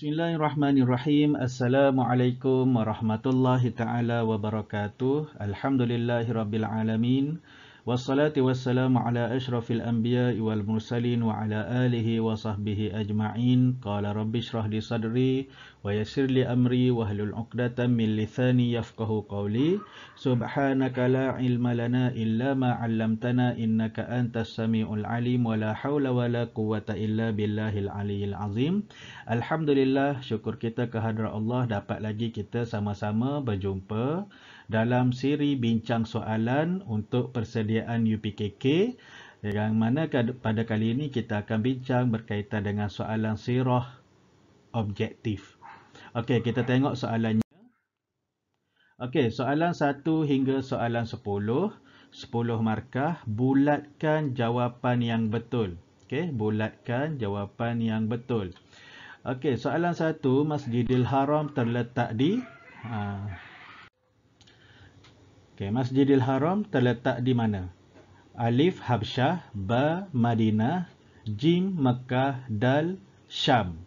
Bismillahirrahmanirrahim. Assalamualaikum warahmatullahi taala wabarakatuh. Alhamdulillahirabbil alamin. Wassalatu wassalamu ala asyrafil anbiya'i wal mursalin wa ala alihi wa sahbihi ajma'in. Qala rabbi shrah li sadri wa yassir li amri wahlul 'uqdatam min lisani yafqahu qawli. Subhanaka la ilma lana illa ma 'allamtana innaka antas samiul alim wa la haula wa la quwwata illa billahil aliyyil azim. Alhamdulillah, syukur kita kehadrat Allah dapat lagi kita sama-sama berjumpa dalam siri bincang soalan untuk persediaan UPKK, yang mana pada kali ini kita akan bincang berkaitan dengan soalan sirah objektif. Okey, kita tengok soalannya. Okey, soalan 1 hingga soalan 10, 10 markah, bulatkan jawapan yang betul. Okey, bulatkan jawapan yang betul. Okey, soalan 1, Masjidil Haram terletak di Masjidil Haram terletak di mana? Alif Habsyah, Ba Madinah, Jim Mekah, Dal Syam.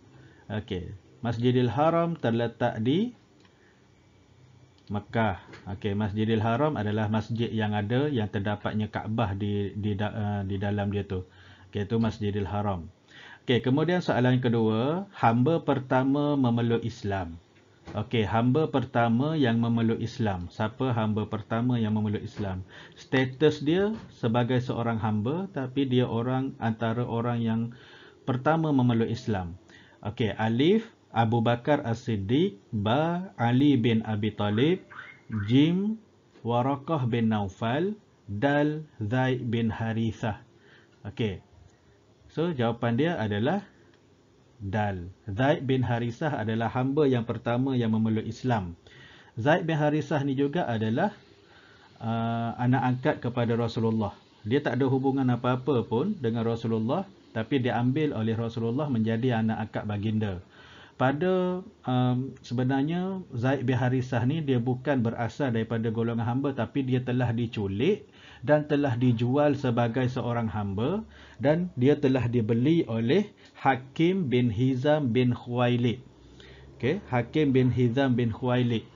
Okey, Masjidil Haram terletak di Mekah. Okey, Masjidil Haram adalah masjid yang terdapatnya Kaabah di dalam dia tu. Okey, itu Masjidil Haram. Okey, kemudian soalan kedua, hamba pertama memeluk Islam. Okey, hamba pertama yang memeluk Islam. Siapa hamba pertama yang memeluk Islam? Status dia sebagai seorang hamba, tapi dia antara orang yang pertama memeluk Islam. Okey, alif Abu Bakar As-Siddiq, ba Ali bin Abi Talib, jim Waraqah bin Naufal, dal Zaid bin Harithah. Okey. So, jawapan dia adalah dal. Zaid bin Harithah adalah hamba yang pertama yang memeluk Islam. Zaid bin Harithah ni juga adalah anak angkat kepada Rasulullah. Dia tak ada hubungan apa-apa pun dengan Rasulullah, tapi diambil oleh Rasulullah menjadi anak angkat baginda. Sebenarnya Zaid bin Harithah ni dia bukan berasal daripada golongan hamba, tapi dia telah diculik dan telah dijual sebagai seorang hamba, dan dia telah dibeli oleh Hakim bin Hizam bin Khuwailid. Okey, Hakim bin Hizam bin Khuwailid.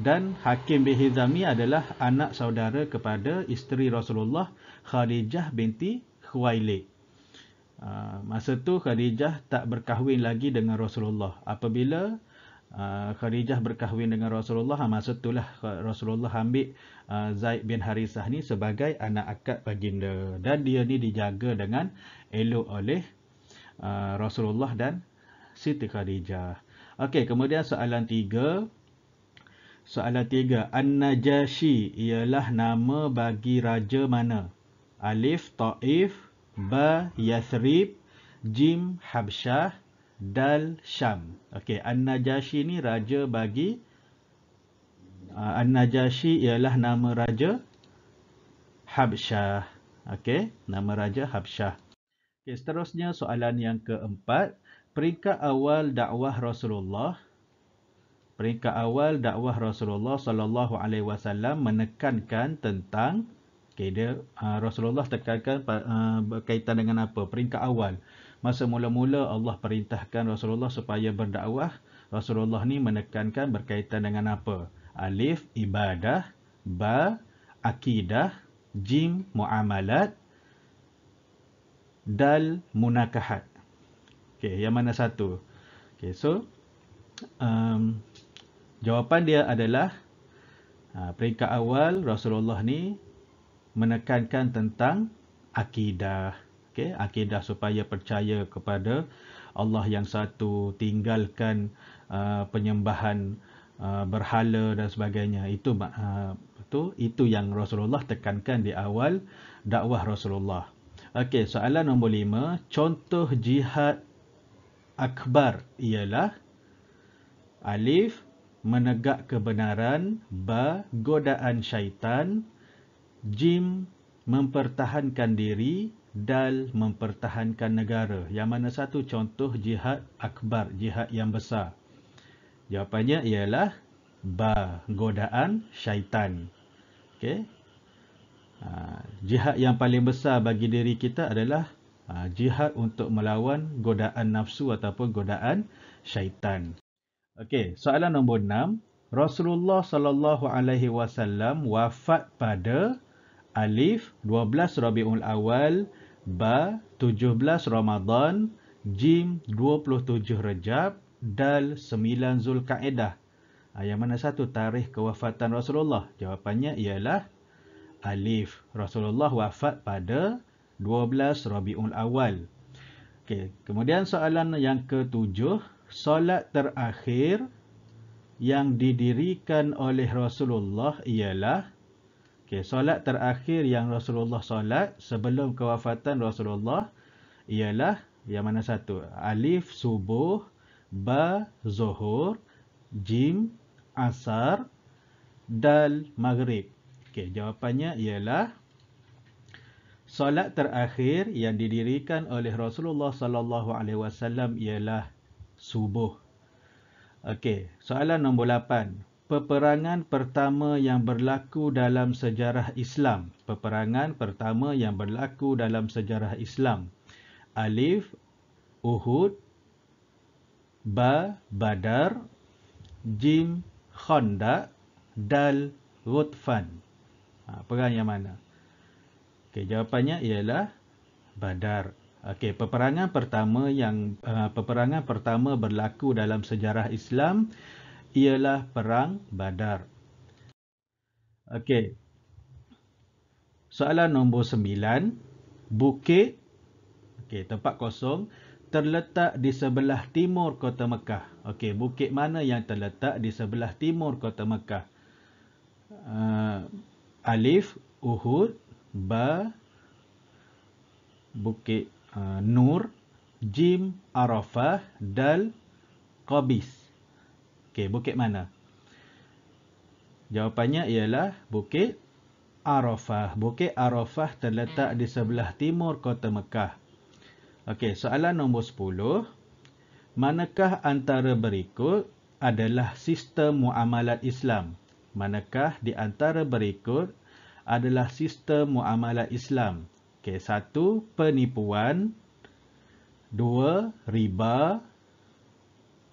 Dan Hakim bin Hizam ni adalah anak saudara kepada isteri Rasulullah, Khadijah binti Khuwailid. Masa tu Khadijah tak berkahwin lagi dengan Rasulullah. Apabila Khadijah berkahwin dengan Rasulullah, masa itulah Rasulullah ambil Zaid bin Harithah ni sebagai anak akad baginda, dan dia ni dijaga dengan elok oleh Rasulullah dan Siti Khadijah. Okey, kemudian soalan 3. Soalan 3, An-Najashi ialah nama bagi raja mana? Alif Taif, ba Yathrib, jim Habsyah, dal Syam. Okey, An-Najashi ni raja bagi An-Najashi ialah nama raja Habsyah. Okey, nama raja Habsyah. Okey, seterusnya soalan yang keempat, peringkat awal dakwah Rasulullah. Peringkat awal dakwah Rasulullah sallallahu alaihi wasallam menekankan tentang Rasulullah tekankan berkaitan dengan apa? Peringkat awal. Masa mula-mula Allah perintahkan Rasulullah supaya berdakwah, Rasulullah ni menekankan berkaitan dengan apa? Alif ibadah, ba akidah, jim muamalat, dal munakahat. Okey, yang mana satu? Okey, so jawapan dia adalah peringkat awal Rasulullah ni menekankan tentang akidah. Okey, akidah supaya percaya kepada Allah yang satu, tinggalkan penyembahan berhala dan sebagainya. Itu yang Rasulullah tekankan di awal dakwah Rasulullah. Okey, soalan nombor 5, contoh jihad akbar ialah alif menegak kebenaran, ba godaan syaitan, jim mempertahankan diri, dal mempertahankan negara. Yang mana satu contoh jihad akbar, jihad yang besar? Jawapannya ialah ba godaan syaitan. Okey. Jihad yang paling besar bagi diri kita adalah jihad untuk melawan godaan nafsu ataupun godaan syaitan. Okey, soalan nombor 6. Rasulullah sallallahu alaihi wasallam wafat pada alif 12 Rabiul Awal, ba 17 Ramadan, jim 27 Rejab, dal 9 Zulkaidah. Yang mana satu tarikh kewafatan Rasulullah? Jawapannya ialah alif. Rasulullah wafat pada 12 Rabiul Awal. Okey, kemudian soalan yang ke-7, solat terakhir yang didirikan oleh Rasulullah ialah, solat terakhir yang Rasulullah solat sebelum kewafatan Rasulullah ialah yang mana satu? Alif subuh, ba zuhur, jim asar, dal maghrib. Jawapannya ialah solat terakhir yang didirikan oleh Rasulullah sallallahu alaihi wasallam ialah subuh. Okey, soalan nombor 8. Peperangan pertama yang berlaku dalam sejarah Islam. Peperangan pertama yang berlaku dalam sejarah Islam. Alif, Uhud, ba, Badar, jim, Khandaq, dal, Ghatfan. Perang yang mana? Okey, jawapannya ialah Badar. Okey, peperangan pertama berlaku dalam sejarah Islam ialah perang Badar. Okey. Soalan nombor 9, bukit, tempat kosong, terletak di sebelah timur kota Mekah. Okey, bukit mana yang terletak di sebelah timur kota Mekah? Alif, Uhud, ba, Bukit Nur, jim, Arafah, dal, Qabis. Okey, bukit mana? Jawapannya ialah Bukit Arafah. Bukit Arafah terletak di sebelah timur kota Mekah. Okey, soalan nombor 10. Manakah antara berikut adalah sistem muamalat Islam? Manakah di antara berikut adalah sistem muamalat Islam? Okey, 1. Penipuan, 2. Riba,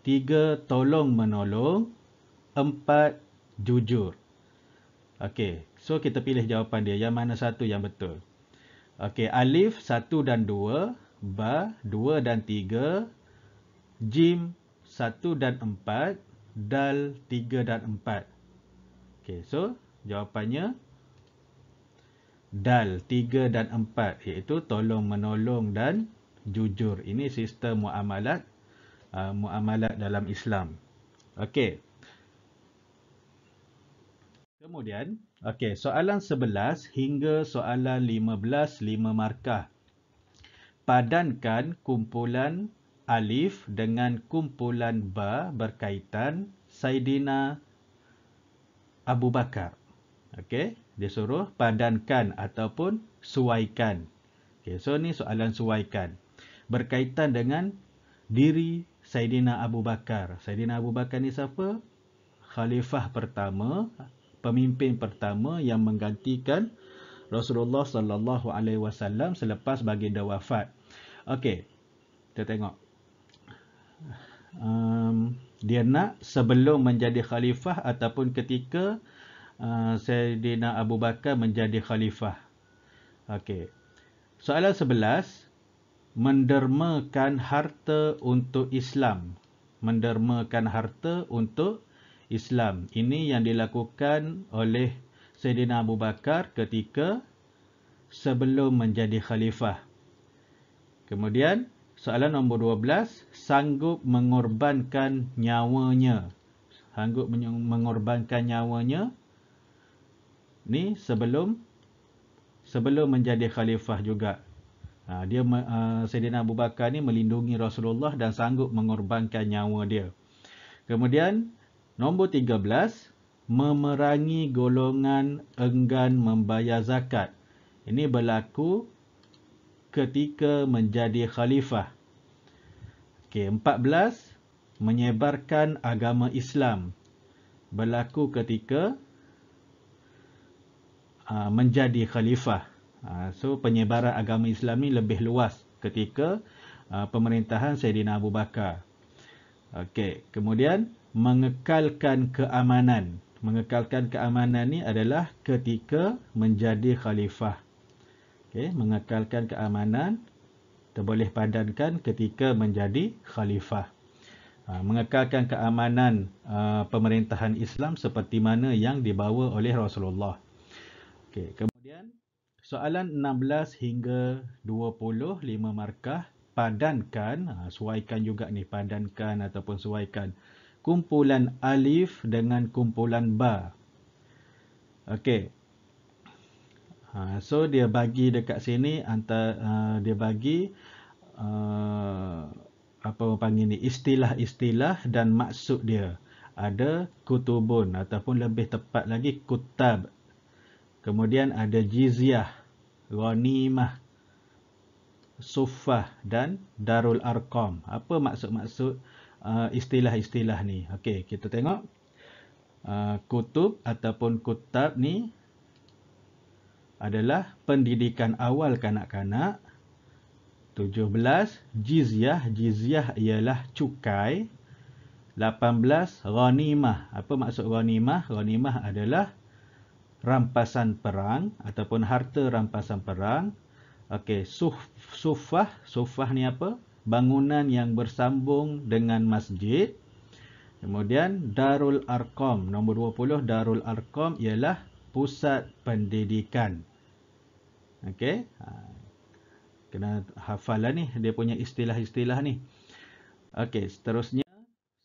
3. Tolong-menolong, 4. Jujur. Okey, so kita pilih jawapan dia. Yang mana satu yang betul? Okey, alif 1 dan 2, ba 2 dan 3, jim 1 dan 4, dal 3 dan 4. Okey, so jawapannya dal 3 dan 4, iaitu tolong menolong dan jujur. Ini sistem muamalat dalam Islam. Okey. Kemudian, soalan 11 hingga soalan 15, 5 markah. Padankan kumpulan alif dengan kumpulan ba berkaitan Saidina Abu Bakar. Okey, dia suruh padankan ataupun suaikan. Okey, so ni soalan suaikan. Berkaitan dengan diri Saidina Abu Bakar. Saidina Abu Bakar ni siapa? Khalifah pertama, pemimpin pertama yang menggantikan Rasulullah sallallahu alaihi wasallam selepas baginda wafat. Okey, kita tengok. Dia nak sebelum menjadi khalifah ataupun ketika Sayyidina Abu Bakar menjadi khalifah. Okey. Soalan 11, mendermakan harta untuk Islam. Mendermakan harta untuk Islam. Ini yang dilakukan oleh Sayyidina Abu Bakar ketika sebelum menjadi khalifah. Kemudian, soalan nombor 12, sanggup mengorbankan nyawanya. Sanggup mengorbankan nyawanya. Ni sebelum menjadi khalifah juga. Sayyidina Abu Bakar ni melindungi Rasulullah dan sanggup mengorbankan nyawa dia. Kemudian nombor 13, memerangi golongan enggan membayar zakat. Ini berlaku ketika menjadi khalifah. 14, menyebarkan agama Islam. Berlaku ketika menjadi khalifah. So penyebaran agama Islam ni lebih luas ketika pemerintahan Sayyidina Abu Bakar. Okey, kemudian mengekalkan keamanan. Mengekalkan keamanan ni adalah ketika menjadi khalifah. Okey, mengekalkan keamanan kita boleh padankan ketika menjadi khalifah. Mengekalkan keamanan pemerintahan Islam seperti mana yang dibawa oleh Rasulullah. Okey, kemudian soalan 16 hingga 20, 5 markah. Padankan, suaikan juga ni, padankan ataupun suaikan kumpulan alif dengan kumpulan ba. Okey. So dia bagi dekat sini dia bagi apa orang panggil ni, istilah-istilah dan maksud dia. Ada kutubun ataupun lebih tepat lagi kutab. Kemudian ada jizyah, ghanimah, suffah dan darul arqam. Apa maksud-maksud istilah-istilah ni? Okey, kita tengok. Kutub ataupun kutab ni adalah pendidikan awal kanak-kanak. 17, jizyah ialah cukai. 18, ghanimah. Apa maksud ghanimah? Ghanimah adalah rampasan perang ataupun harta rampasan perang. Okey, sufah ni apa? Bangunan yang bersambung dengan masjid. Kemudian Darul Arqam, nombor 20, Darul Arqam ialah pusat pendidikan. Okey. Kena hafal lah ni, dia punya istilah-istilah ni. Okey, seterusnya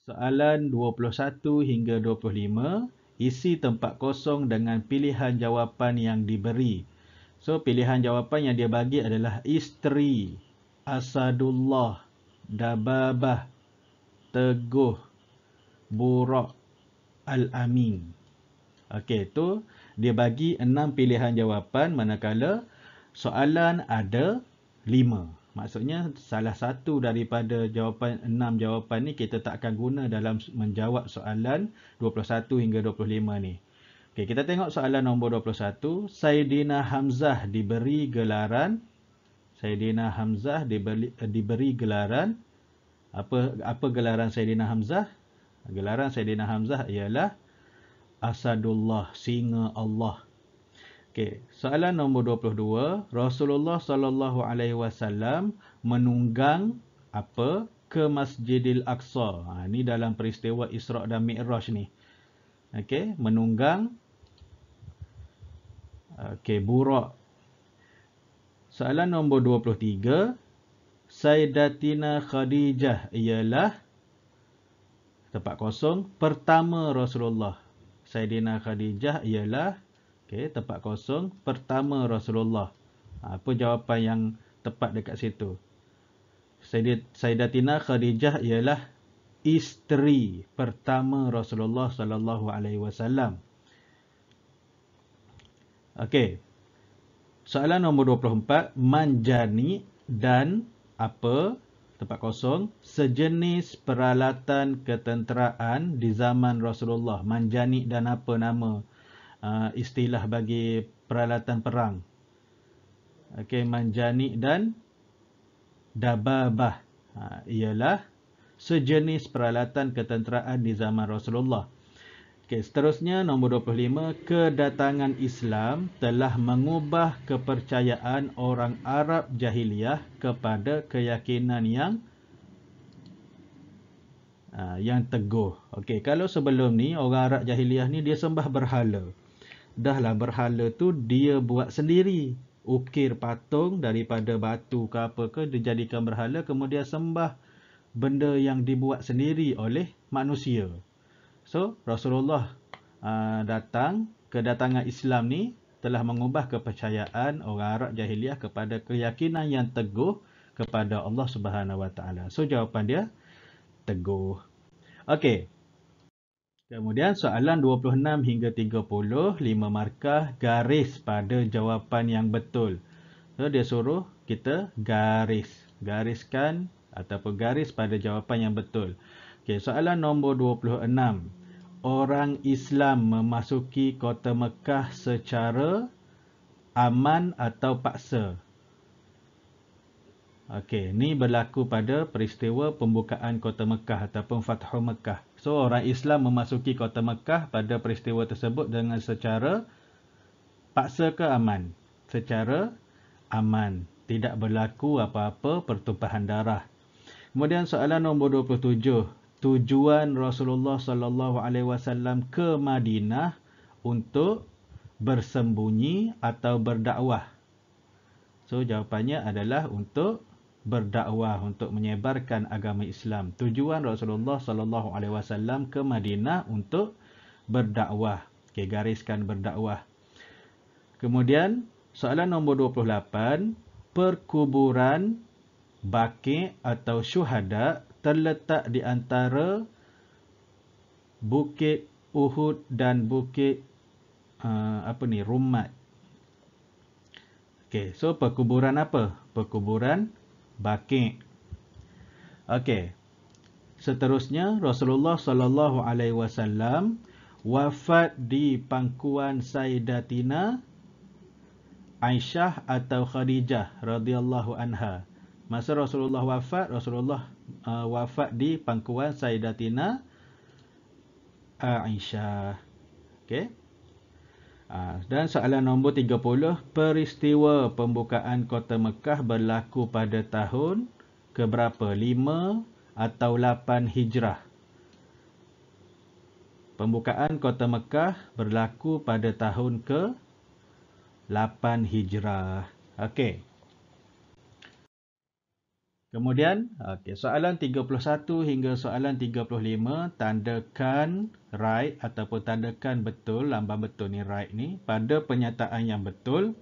soalan 21 hingga 25, isi tempat kosong dengan pilihan jawapan yang diberi. So, pilihan jawapan yang dia bagi adalah isteri, asadullah, dababah, teguh, burak, al-amin. Okey, tu dia bagi 6 pilihan jawapan manakala soalan ada 5. Maksudnya salah satu daripada jawapan 6 jawapan ni kita tak akan guna dalam menjawab soalan 21 hingga 25 ni. Okey, kita tengok soalan nombor 21. Saidina Hamzah diberi gelaran. Saidina Hamzah diberi gelaran. Apa gelaran Saidina Hamzah? Gelaran Saidina Hamzah ialah Asadullah, singa Allah. Okey, soalan nombor 22, Rasulullah sallallahu alaihi wasallam menunggang apa ke Masjidil Aqsa. Ini dalam peristiwa Isra' dan Mi'raj ni. Okey, menunggang burak. Soalan nombor 23, Sayyidatina Khadijah ialah tempat kosong pertama Rasulullah. Sayyidina Khadijah ialah tempat kosong pertama Rasulullah. Apa jawapan yang tepat dekat situ? Sayyidatina Khadijah ialah isteri pertama Rasulullah sallallahu alaihi wasallam. Okey. Soalan nombor 24, manjani dan apa tempat kosong sejenis peralatan ketenteraan di zaman Rasulullah. Manjani dan apa nama istilah bagi peralatan perang. Okey, manjani dan dababah ialah sejenis peralatan ketenteraan di zaman Rasulullah. Okey, seterusnya nombor 25, kedatangan Islam telah mengubah kepercayaan orang Arab jahiliyah kepada keyakinan yang teguh. Okey, kalau sebelum ni orang Arab jahiliyah ni dia sembah berhala. Dahlah berhala tu dia buat sendiri. Ukir patung daripada batu ke apa ke, dia jadikan berhala, kemudian sembah benda yang dibuat sendiri oleh manusia. So, Rasulullah kedatangan Islam ni telah mengubah kepercayaan orang Arab jahiliyah kepada keyakinan yang teguh kepada Allah Subhanahu Wa Taala. So, jawapan dia teguh. Okey. Kemudian soalan 26 hingga 30, 5 markah, garis pada jawapan yang betul. So, dia suruh kita gariskan ataupun garis pada jawapan yang betul. Okey, soalan nombor 26. Orang Islam memasuki kota Mekah secara aman atau paksa? Okey, ni berlaku pada peristiwa pembukaan kota Mekah ataupun Fathu Mekah. So, orang Islam memasuki kota Mekah pada peristiwa tersebut dengan secara paksa ke aman? Secara aman. Tidak berlaku apa-apa pertumpahan darah. Kemudian soalan nombor 27. Tujuan Rasulullah sallallahu alaihi wasallam ke Madinah untuk bersembunyi atau berdakwah? So, jawapannya adalah untuk berdakwah, untuk menyebarkan agama Islam. Tujuan Rasulullah sallallahu alaihi wasallam ke Madinah untuk berdakwah. Okey, gariskan berdakwah. Kemudian soalan nombor 28, perkuburan Baqi' atau syuhada terletak di antara Bukit Uhud dan Bukit Rumat. Okey, so perkuburan apa? Perkuburan Baqi'. Okey. Seterusnya Rasulullah sallallahu alaihi wasallam wafat di pangkuan Sayyidatina Aisyah atau Khadijah radhiyallahu anha. Masa Rasulullah wafat, Rasulullah wafat di pangkuan Sayyidatina Aisyah. Okey. Dan soalan nombor 30, peristiwa pembukaan kota Mekah berlaku pada tahun keberapa? 5 atau 8 Hijrah? Pembukaan kota Mekah berlaku pada tahun ke-8 Hijrah. Okey. Kemudian, soalan 31 hingga soalan 35, tandakan right ataupun tandakan betul, lambang betul ni right ni, pada penyataan yang betul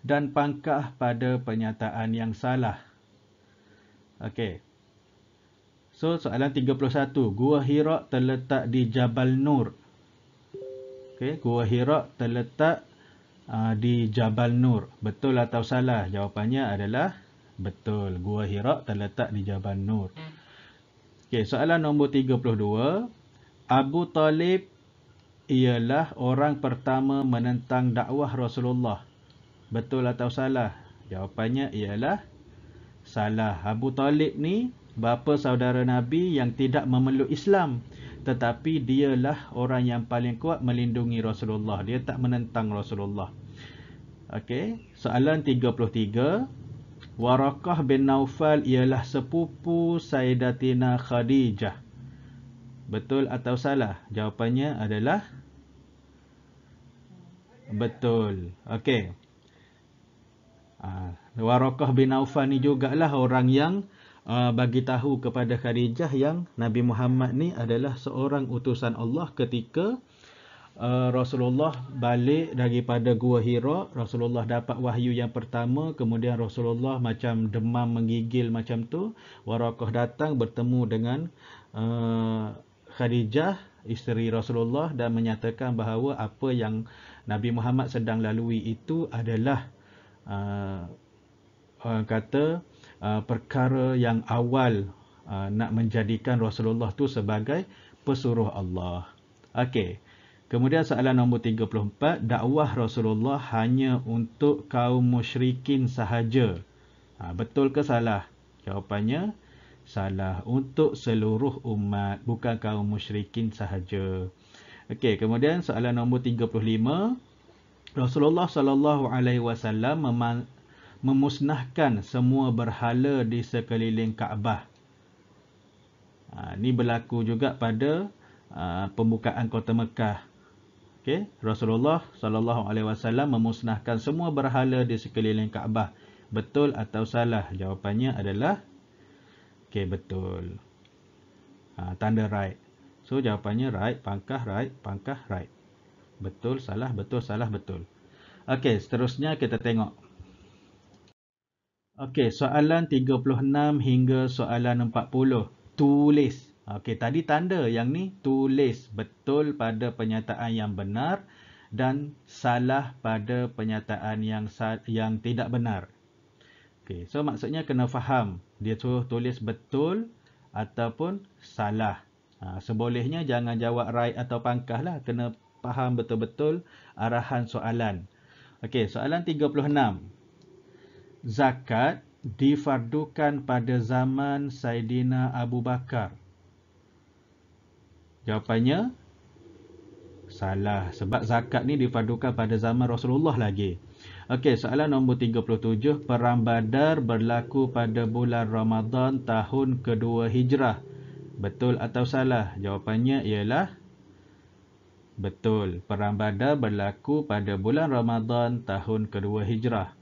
dan pangkah pada penyataan yang salah. Okey. So, soalan 31, Gua Hira terletak di Jabal Nur. Okey, Gua Hira terletak di Jabal Nur. Betul atau salah? Jawapannya adalah betul. Gua Hira terletak di Jabal Nur. Okey, soalan nombor 32. Abu Talib ialah orang pertama menentang dakwah Rasulullah. Betul atau salah? Jawapannya ialah salah. Abu Talib ni bapa saudara Nabi yang tidak memeluk Islam. Tetapi dialah orang yang paling kuat melindungi Rasulullah. Dia tak menentang Rasulullah. Okey, soalan 33. Waraqah bin Naufal ialah sepupu Sayyidatina Khadijah. Betul atau salah? Jawapannya adalah betul. Okey. Waraqah bin Naufal ni jugalah orang yang bagi tahu kepada Khadijah yang Nabi Muhammad ni adalah seorang utusan Allah ketika Rasulullah balik daripada Gua Hira. Rasulullah dapat wahyu yang pertama, kemudian Rasulullah macam demam menggigil macam tu. Waraqah datang bertemu dengan Khadijah, isteri Rasulullah, dan menyatakan bahawa apa yang Nabi Muhammad sedang lalui itu adalah perkara yang awal nak menjadikan Rasulullah tu sebagai pesuruh Allah. Okey. Kemudian soalan nombor 34, dakwah Rasulullah hanya untuk kaum musyrikin sahaja. Betul ke salah? Jawapannya salah. Untuk seluruh umat, bukan kaum musyrikin sahaja. Okey, kemudian soalan nombor 35, Rasulullah sallallahu alaihi wasallam memusnahkan semua berhala di sekeliling Kaabah. Ini berlaku juga pada pembukaan kota Mekah. Okay. Rasulullah sallallahu alaihi wasallam memusnahkan semua berhala di sekeliling Kaabah. Betul atau salah? Jawapannya adalah betul. Tanda right. So jawapannya right, pangkah right, pangkah right. Betul, salah, betul, salah, betul. Okey, seterusnya kita tengok. Okey, soalan 36 hingga soalan 40. Tulis. Okey, tadi tanda, yang ni tulis betul pada penyataan yang benar dan salah pada penyataan yang tidak benar. Okey, so maksudnya kena faham. Dia suruh tulis betul ataupun salah. Sebolehnya jangan jawab right atau pangkah lah. Kena faham betul-betul arahan soalan. Okey, soalan 36. Zakat difardukan pada zaman Saidina Abu Bakar? Jawapannya salah, sebab zakat ni difardukan pada zaman Rasulullah lagi. Okey, soalan nombor 37. Perang Badar berlaku pada bulan Ramadan tahun kedua Hijrah. Betul atau salah? Jawapannya ialah betul. Perang Badar berlaku pada bulan Ramadan tahun kedua Hijrah.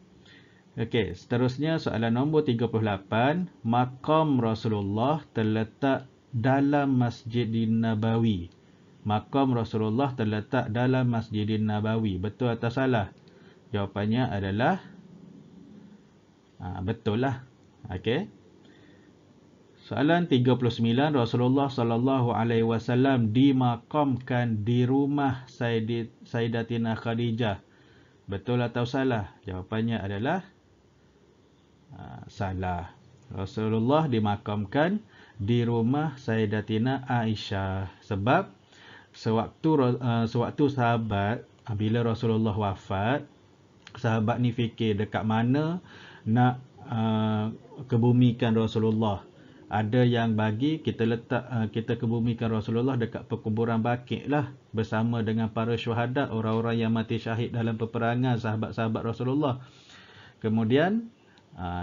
Okey, seterusnya soalan nombor 38. Maqam Rasulullah terletak dalam Masjidin Nabawi. Maqam Rasulullah terletak dalam Masjidin Nabawi. Betul atau salah? Jawapannya adalah betul lah. Okey. Soalan 39. Rasulullah sallallahu alaihi wasallam dimaqamkan di rumah Sayyidatina Khadijah. Betul atau salah? Jawapannya adalah salah. Rasulullah dimaqamkan di rumah Sayyidatina Aisyah. Sebab sewaktu sahabat, bila Rasulullah wafat, sahabat ni fikir dekat mana nak kebumikan Rasulullah. Ada yang bagi kita kebumikan Rasulullah dekat perkuburan Baqi' lah, bersama dengan para syuhada, orang-orang yang mati syahid dalam peperangan, sahabat-sahabat Rasulullah. Kemudian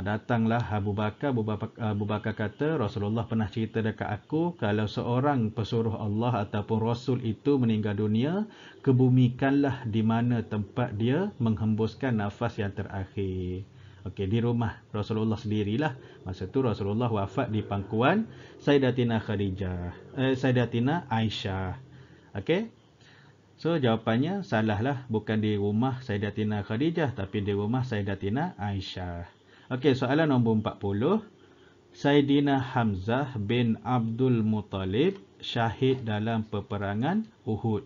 datanglah Abu Bakar. Abu Bakar kata, Rasulullah pernah cerita dekat aku, kalau seorang pesuruh Allah ataupun Rasul itu meninggal dunia, kebumikanlah di mana tempat dia menghembuskan nafas yang terakhir. Okey, di rumah Rasulullah sendirilah. Masa tu Rasulullah wafat di pangkuan Sayyidatina Sayyidatina Aisyah. Okey. So jawapannya salah lah, bukan di rumah Sayyidatina Khadijah tapi di rumah Sayyidatina Aisyah. Okey, soalan nombor 40. Sayyidina Hamzah bin Abdul Muttalib syahid dalam peperangan Uhud.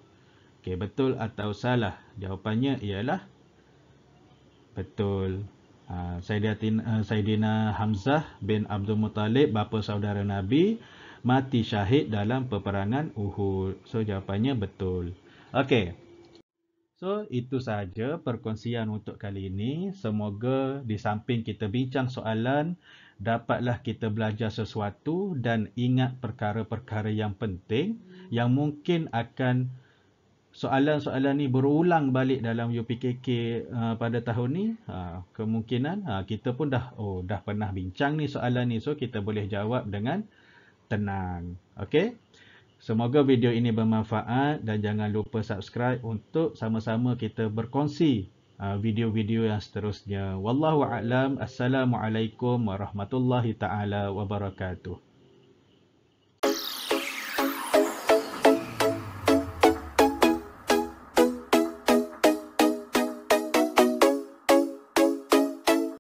Okey, betul atau salah? Jawapannya ialah betul. Sayyidina Hamzah bin Abdul Muttalib, bapa saudara Nabi, mati syahid dalam peperangan Uhud. So jawapannya betul. Okey. So itu sahaja perkongsian untuk kali ini. Semoga di samping kita bincang soalan, dapatlah kita belajar sesuatu dan ingat perkara-perkara yang penting yang mungkin akan soalan-soalan ni berulang balik dalam UPKK pada tahun ni. Kemungkinan kita pun dah pernah bincang ni soalan ni, so kita boleh jawab dengan tenang. Okey. Semoga video ini bermanfaat dan jangan lupa subscribe untuk sama-sama kita berkongsi video-video yang seterusnya. Wallahu a'lam. Assalamualaikum warahmatullahi taala wabarakatuh.